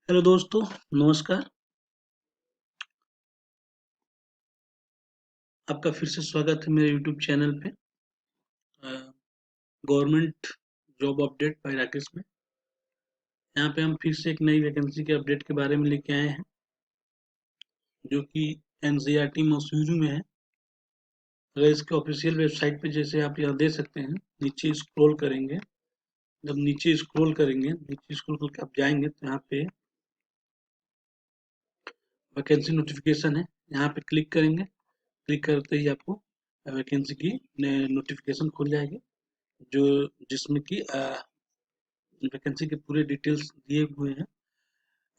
Hello दोस्तों, नमस्कार। आपका फिर से स्वागत है मेरे यूट्यूब चैनल पे government job update bye Rakesh में। यहाँ पे हम फिर से एक नई वैकेंसी के अपडेट के बारे में लेके आए हैं, जो कि एनसीईआरटी मसूरी में है। अगर इसके ऑफिशियल वेबसाइट पे जैसे आप यहाँ देख सकते हैं, नीचे स्क्रॉल करेंगे। जब नीचे स्क्रॉल करके आप जाएंगे तो यहाँ पे वैकेंसी नोटिफिकेशन है। यहाँ पे क्लिक करेंगे। क्लिक करते ही आपको वैकेंसी की नोटिफिकेशन खुल जाएगी, जो जिसमें कि वैकेंसी के पूरे डिटेल्स दिए हुए हैं।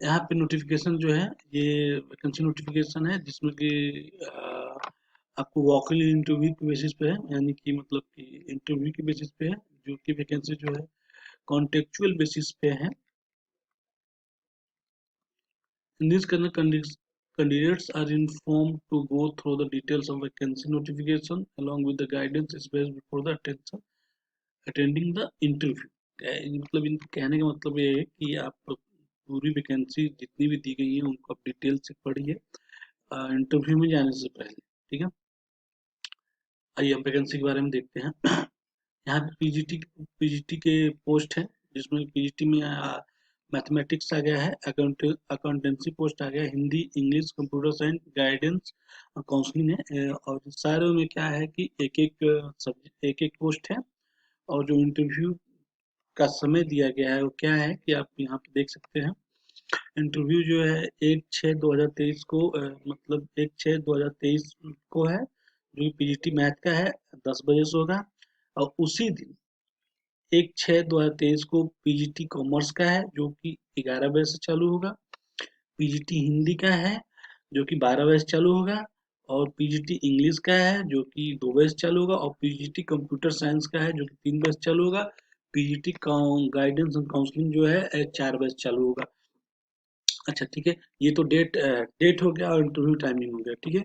यहाँ पे नोटिफिकेशन जो है, ये वैकेंसी नोटिफिकेशन है, जिसमें कि आपको वॉक इन इंटरव्यू के बेसिस पे है, यानी कि मतलब कि इंटरव्यू के बेसिस पे है। जो कि वैकेंसी जो है कॉन्टेक्चुअल बेसिस पे है। In this candidates are informed to go through the details of vacancy notification along with the guidance space before the attention attending the interview. मतलब इनके कहने का मतलब ये है कि आप पूरी वैकेंसी जितनी भी दी गई है उनको आप डिटेल से पढ़िए इंटरव्यू में जाने से पहले। ठीक है, आइए हम वैकेंसी के बारे में देखते हैं। यहाँ पे पीजीटी के पोस्ट है, जिसमें पीजीटी में मैथमेटिक्स आ गया है, अकाउंटेंसी पोस्ट आ गया, Hindi, English, computer science, guidance और काउंसलिंग है। और सारे में क्या है कि एक एक सब्जेक्ट, एक एक पोस्ट है। और जो इंटरव्यू का समय दिया गया है वो क्या है कि आप यहाँ पे देख सकते हैं। इंटरव्यू जो है 1/6/2023 को मतलब 1/6/2023 को है, जो कि पीजीटी मैथ का है, 10 बजे से होगा। और उसी दिन 1/6/2023 को पीजीटी कॉमर्स का है, जो कि 11 बजे से चालू होगा। पीजीटी हिंदी का है, जो कि 12 बजे से चालू होगा। और पीजीटी इंग्लिश का है, जो कि 2 बजे से चालू होगा। और पीजीटी कंप्यूटर साइंस का है, जो कि 3 बजे से चालू होगा। पीजीटी गाइडेंस एंड काउंसलिंग जो है 4 बजे से चालू होगा। अच्छा, ठीक है। ये तो डेट हो गया और इंटरव्यू टाइमिंग हो गया। ठीक है,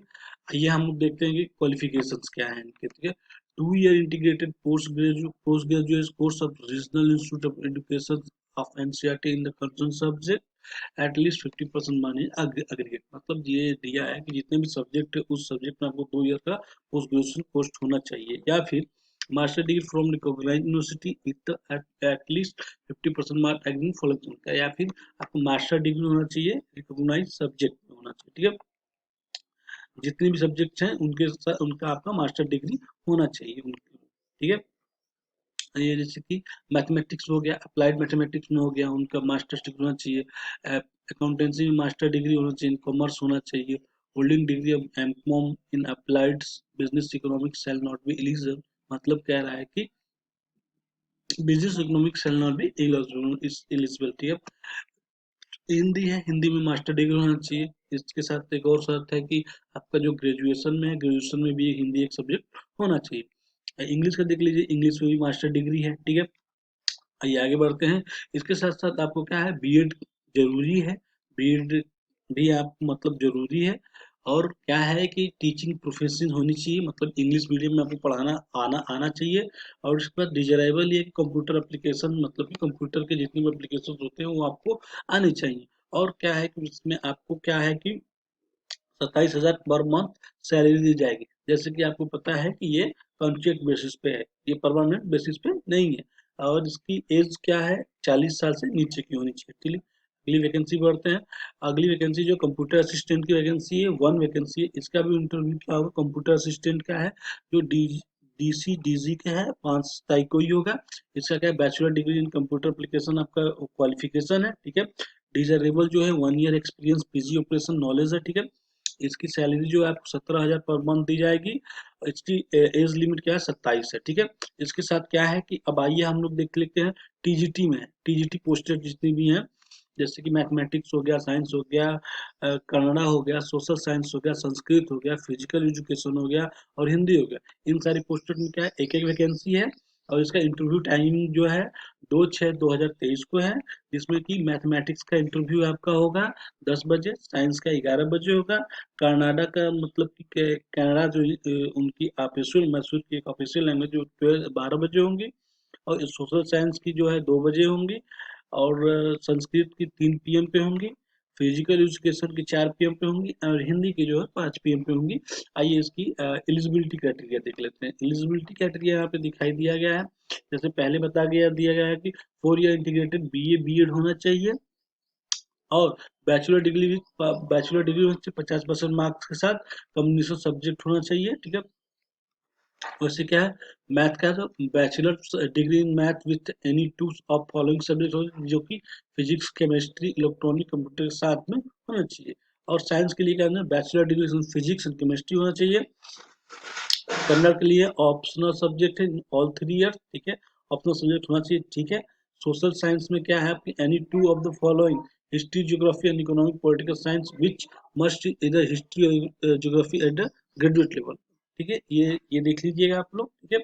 आइए हम लोग देखते हैं कि क्वालिफिकेशंस क्या है इनके। ठीक है, 2 year integrated post graduate course of regional institute of education of NCERT in the concern subject at least 50% माने अग्रीगेट। मतलब ये दिया है कि जितने भी सब्जेक्ट है उस सब्जेक्ट में आपको 2 ईयर का पोस्ट ग्रेजुएशन कोर्स होना चाहिए, या फिर master degree from recognised university with at least 50% mark agree following का, या फिर आपको मास्टर डिग्री होना चाहिए, रिकॉग्नाइज सब्जेक्ट में होना चाहिए। ठीक है, जितने भी सब्जेक्ट्स हैं उनका आपका मास्टर डिग्री होना चाहिए उनके। ठीक है, ये जैसे कि मैथमेटिक्स हो गया, अप्लाइड मैथमेटिक्स में हो गया, उनका मास्टर्स डिग्री होना चाहिए। अकाउंटेंसी में मास्टर डिग्री होना चाहिए, कॉमर्स होना चाहिए। Holding degree of MCom in applied business economics shall not be eligible. मतलब कह रहा है कि business economics shall not be eligible. ठीक है, हिंदी है, हिंदी में मास्टर डिग्री होना चाहिए। इसके साथ एक और शर्त है कि आपका जो ग्रेजुएशन में है, ग्रेजुएशन में भी हिंदी एक सब्जेक्ट होना चाहिए। इंग्लिश का देख लीजिए, इंग्लिश में भी मास्टर डिग्री है। ठीक है, आइए आगे बढ़ते हैं। इसके साथ साथ आपको क्या है, बीएड जरूरी है। बीएड भी आप मतलब जरूरी है। और क्या है कि टीचिंग प्रोफेशन होनी चाहिए, मतलब इंग्लिश मीडियम में आपको पढ़ाना आना आना चाहिए। और उसके बाद डिजायरेबल ये कंप्यूटर एप्लीकेशन, मतलब कि कंप्यूटर के जितने भी एप्लीकेशन होते हैं वो आपको आने चाहिए। और क्या है कि इसमें आपको क्या है कि 27,000 पर मंथ सैलरी दी जाएगी। जैसे कि आपको पता है कि ये कॉन्ट्रैक्ट बेसिस पे है, ये परमानेंट बेसिस पे नहीं है। और इसकी एज क्या है, 40 साल से नीचे की होनी चाहिए। ठीक है, अगली वैकेंसी बढ़ते हैं। अगली वैकेंसी जो कंप्यूटर असिस्टेंट की वैकेंसी है, 1 वैकेंसी है। इसका भी इंटरव्यू क्या होगा, कंप्यूटर असिस्टेंट का है, जो डीसी डीजी का है, 5 तारीख को ही होगा। इसका क्या है, bachelor degree in computer application आपका क्वालिफिकेशन है। ठीक है, डिजरेबल जो है 1 year experience PG operation knowledge है। ठीक है, इसकी सैलरी जो है आपको 17,000 पर मंथ दी जाएगी। इसकी एज लिमिट क्या है, 27 है। ठीक है, इसके साथ क्या है कि अब आइए हम लोग देख लेते हैं टीजीटी में। टीजीटी पोस्टेड जितनी भी हैं, जैसे कि मैथमेटिक्स हो गया, साइंस हो गया, कन्नड़ा हो गया, सोशल साइंस हो गया, संस्कृत हो गया, फिजिकल एजुकेशन हो गया और हिंदी हो गया। इन सारी पोस्टेड में क्या है, एक एक वैकेंसी है। और इसका इंटरव्यू टाइमिंग जो है 2/6/2023 को है, जिसमें कि मैथमेटिक्स का इंटरव्यू आपका होगा 10 बजे, साइंस का 11 बजे होगा। कनाडा का मतलब कि कनाडा जो उनकी ऑफिशियल मैसूर की एक ऑफिशियल लैंग्वेज जो 12 बजे होंगी। और सोशल साइंस की जो है 2 बजे होंगी। और संस्कृत की 3 पीएम पे होंगी, फिजिकल एजुकेशन की 4 पीएम पे होंगी और हिंदी की जो है 5 पीएम पे होंगी। आइए इसकी एलिजिबिलिटी क्राइटेरिया देख लेते हैं। एलिजिबिलिटी क्राइटेरिया यहाँ पे दिखाई दिया गया है, जैसे पहले दिया गया है कि 4 ईयर इंटीग्रेटेड बीए बीएड होना चाहिए और बैचलर डिग्री होनी चाहिए 50% मार्क्स के साथ, कम्युनिकेशन सब्जेक्ट होना चाहिए, ठीक है। वैसे क्या है, मैथ का है तो bachelor degree in math with any two of following subject हो, जो कि फिजिक्स केमिस्ट्री इलेक्ट्रॉनिक कंप्यूटर के साथ में होना चाहिए। और साइंस के लिए क्या है, bachelor degree in physics and chemistry होना चाहिए। कन्नड़ के लिए ऑप्शनल सब्जेक्ट है ऑल 3 ईयर, ठीक है, ऑप्शनल सब्जेक्ट होना चाहिए, ठीक है। सोशल साइंस में क्या है आपकी any two of the following history geography and economic political science which must इधर हिस्ट्री और geography at the graduate level, ठीक है। ये देख लीजिएगा आप लोग, ठीक है।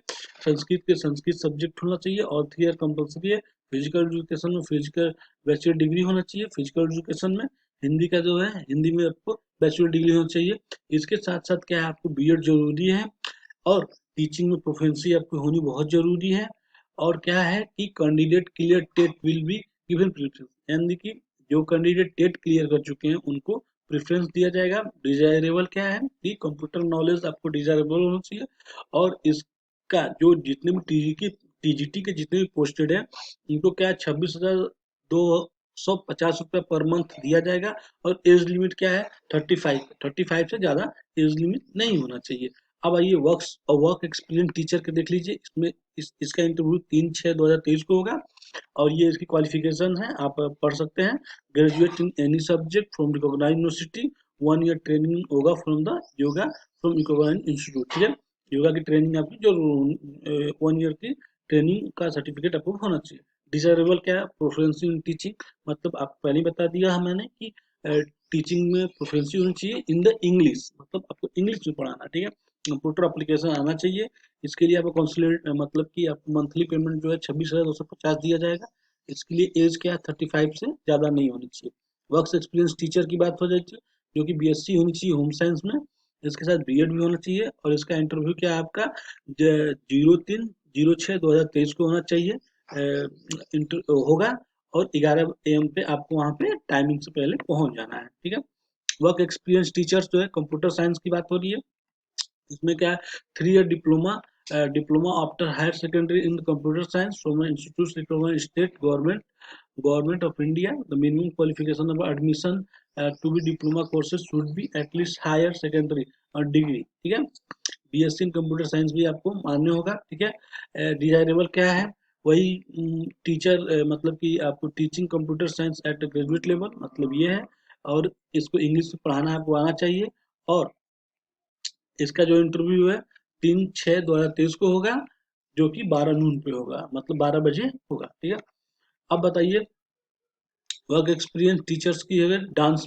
संस्कृत के संस्कृत सब्जेक्ट होना चाहिए और 3 ईयर कंपलसरी है। फिजिकल एजुकेशन में फिजिकल बैचलर डिग्री होना चाहिए। फिजिकल एजुकेशन में हिंदी का जो है, हिंदी में आपको बैचलर डिग्री होना चाहिए। इसके साथ साथ क्या है, आपको बीएड जरूरी है और टीचिंग में प्रोफिशिएंसी आपकी होनी बहुत जरूरी है। और क्या है कि candidate clear TET will be given preference, यानी कि जो कैंडिडेट टेट क्लियर कर चुके हैं उनको प्रेफरेंस दिया जाएगा। डिजायरेबल क्या है कि कंप्यूटर नॉलेज आपको डिजायरेबल होना चाहिए। और इसका जो जितने भी टीजीटी के जितने भी पोस्टेड है उनको क्या है 26,250 रुपये पर मंथ दिया जाएगा। और एज लिमिट क्या है 35 से ज्यादा एज लिमिट नहीं होना चाहिए। अब आइए वर्क एक्सपीरियंस टीचर के देख लीजिए। इसमें इसका इंटरव्यू 3/6/2023 को होगा और ये इसकी क्वालिफिकेशन है, आप पढ़ सकते हैं। Graduate in any subject from recognise university, 1 year training होगा from the yoga from recognise institute, ठीक है। योगा की ट्रेनिंग आपकी जो 1 ईयर की ट्रेनिंग का सर्टिफिकेट आपको होना चाहिए। डिजायरेबल क्या है, प्रोफिशिएंसी इन टीचिंग, मतलब आप पहले ही बता दिया मैंने कि टीचिंग में प्रोफिशिएंसी होनी चाहिए इन द इंग्लिश, मतलब आपको इंग्लिश में पढ़ाना, ठीक है। कंप्यूटर एप्लीकेशन आना चाहिए। इसके लिए आपको काउंसलेट मतलब कि आप मंथली पेमेंट जो है 26,250 दिया जाएगा। इसके लिए एज क्या है 35 से ज़्यादा नहीं होनी चाहिए। वर्क एक्सपीरियंस टीचर की बात हो जाती है, जो कि बीएससी होनी चाहिए होम साइंस में। इसके साथ बीएड भी होना चाहिए और इसका इंटरव्यू क्या है आपका 03/06/2023 को होना चाहिए। होगा और 11 AM पे आपको वहाँ पे टाइमिंग से पहले पहुँच जाना है, ठीक है। वर्क एक्सपीरियंस टीचर्स जो है कंप्यूटर साइंस की बात हो रही है। इसमें क्या है 3 year diploma after higher secondary in computer science from institute recognised state government of India. The minimum qualification of admission to be diploma courses should be atleast higher secondary और degree, ठीक है। बीएससी इन कंप्यूटर साइंस भी आपको मान्य होगा, ठीक है। Desirable क्या है, वही टीचर मतलब कि आपको teaching computer science at graduate level, मतलब ये है। और इसको इंग्लिश में पढ़ाना आपको आना चाहिए। और इसका जो इंटरव्यू है 3/6/2023 को होगा, जो कि 12 नून पे होगा, मतलब 12 बजे होगा, ठीक है। अब बताइए वर्क एक्सपीरियंस टीचर्स की, अगर डांस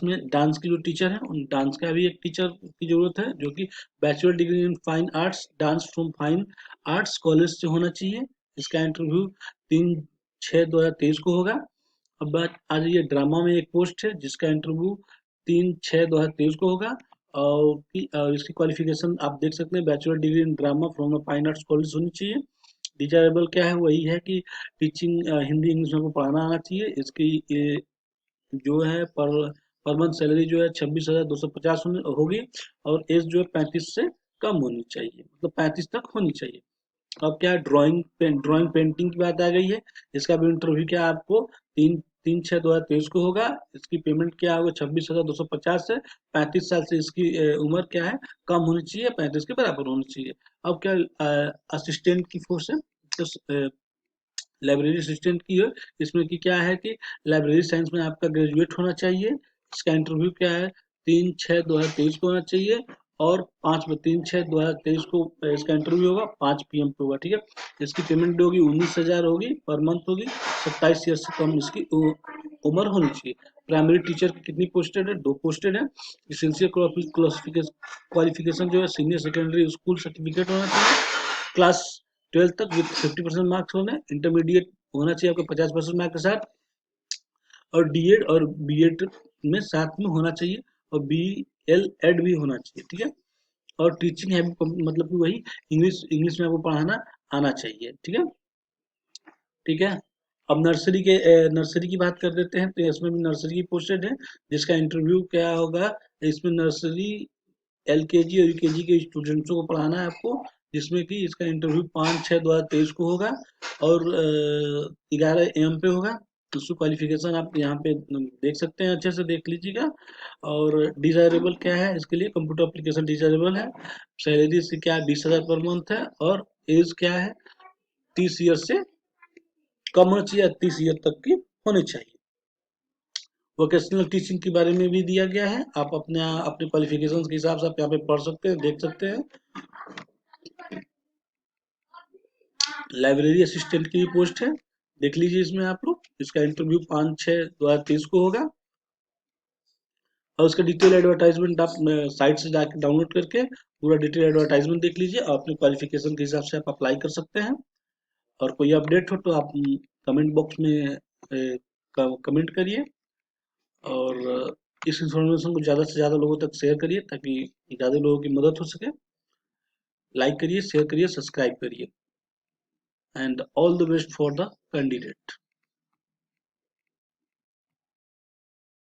की जो टीचर है उन डांस का भी एक टीचर की जरूरत है, जो कि bachelor degree in fine arts dance from fine arts college से होना चाहिए। इसका इंटरव्यू 3/6/2023 को होगा। अब बात आ रही है ड्रामा में, एक पोस्ट है जिसका इंटरव्यू 3/6/2023 को होगा। और इसकी क्वालिफिकेशन आप देख सकते हैं, bachelor degree in drama from fine arts college होनी चाहिए। डिजायरेबल क्या है, वही है कि टीचिंग हिंदी इंग्लिश में पढ़ाना आना चाहिए। इसकी जो है पर मंथ सैलरी जो है 26,250 होगी। और एज जो है 35 से कम होनी चाहिए, मतलब 35 तक होनी चाहिए। अब क्या है ड्राइंग पेंटिंग की बात आ गई है। इसका भी इंटरव्यू क्या आपको 3/6/2023 को होगा। इसकी पेमेंट क्या होगा 26,250 से। 35 साल से इसकी उम्र क्या है कम होनी चाहिए, 35 के बराबर होनी चाहिए। अब क्या असिस्टेंट की फोर्स है, तो लाइब्रेरी असिस्टेंट की है। इसमें कि क्या है कि लाइब्रेरी साइंस में आपका ग्रेजुएट होना चाहिए। इसका इंटरव्यू क्या है 3/6/2023 को होना चाहिए। और 3/6/2023 को इसका इंटरव्यू होगा 5 PM पे होगा, ठीक है। इसकी पेमेंट होगी 19,000 होगी पर मंथ होगी। 27 ईयर से कम इसकी उम्र होनी चाहिए। प्राइमरी टीचर की कितनी पोस्टेड है, 2 पोस्टेड है। इसेंशियल क्वालिफिकेशन जो है सीनियर सेकेंडरी स्कूल सर्टिफिकेट होना चाहिए क्लास 12 तक विथ 50% मार्क्स होने। इंटरमीडिएट होना चाहिए आपको 50% मार्क्स के साथ। और डीएड और बीएड में साथ में होना चाहिए। और बीएलएड भी होना चाहिए, ठीक है। और टीचिंग है मतलब कि वही इंग्लिश इंग्लिश में आपको पढ़ाना आना चाहिए, ठीक है। ठीक है। अब नर्सरी की बात कर देते हैं, तो इसमें भी नर्सरी की पोस्टेड है, जिसका इंटरव्यू क्या होगा। इसमें नर्सरी एलकेजी और यूकेजी के स्टूडेंट्सों को पढ़ाना है आपको, जिसमें कि इसका इंटरव्यू 5/6/2023 को होगा और 11 AM पे होगा। उसकी क्वालिफिकेशन आप यहाँ पे देख सकते हैं, अच्छे से देख लीजिएगा। और डिजायरेबल क्या है, इसके लिए कंप्यूटर एप्लीकेशन डिजायरेबल है। सैलरी इसकी क्या है, 20,000 पर मंथ है। और एज क्या है, 30 ईयर से कम होना चाहिए, 30 ईयर तक की होनी चाहिए। वोकेशनल टीचिंग के बारे में भी दिया गया है, आप अपने क्वालिफिकेशन के हिसाब से आप यहाँ पे पढ़ सकते हैं, देख सकते हैं। लाइब्रेरी असिस्टेंट की भी पोस्ट है, देख लीजिए इसमें आप लोग। इसका इंटरव्यू 5/6/2023 को होगा। और उसका डिटेल एडवर्टाइजमेंट आप साइट से जाकर डाउनलोड करके पूरा डिटेल एडवर्टाइजमेंट देख लीजिए, और अपने क्वालिफिकेशन के हिसाब से आप अप्लाई कर सकते हैं। और कोई अपडेट हो तो आप कमेंट बॉक्स में कमेंट करिए। और इस इंफॉर्मेशन को ज़्यादा से ज़्यादा लोगों तक शेयर करिए, ताकि ज़्यादा लोगों की मदद हो सके। लाइक करिए, शेयर करिए, सब्सक्राइब करिए। And all the best for the candidate.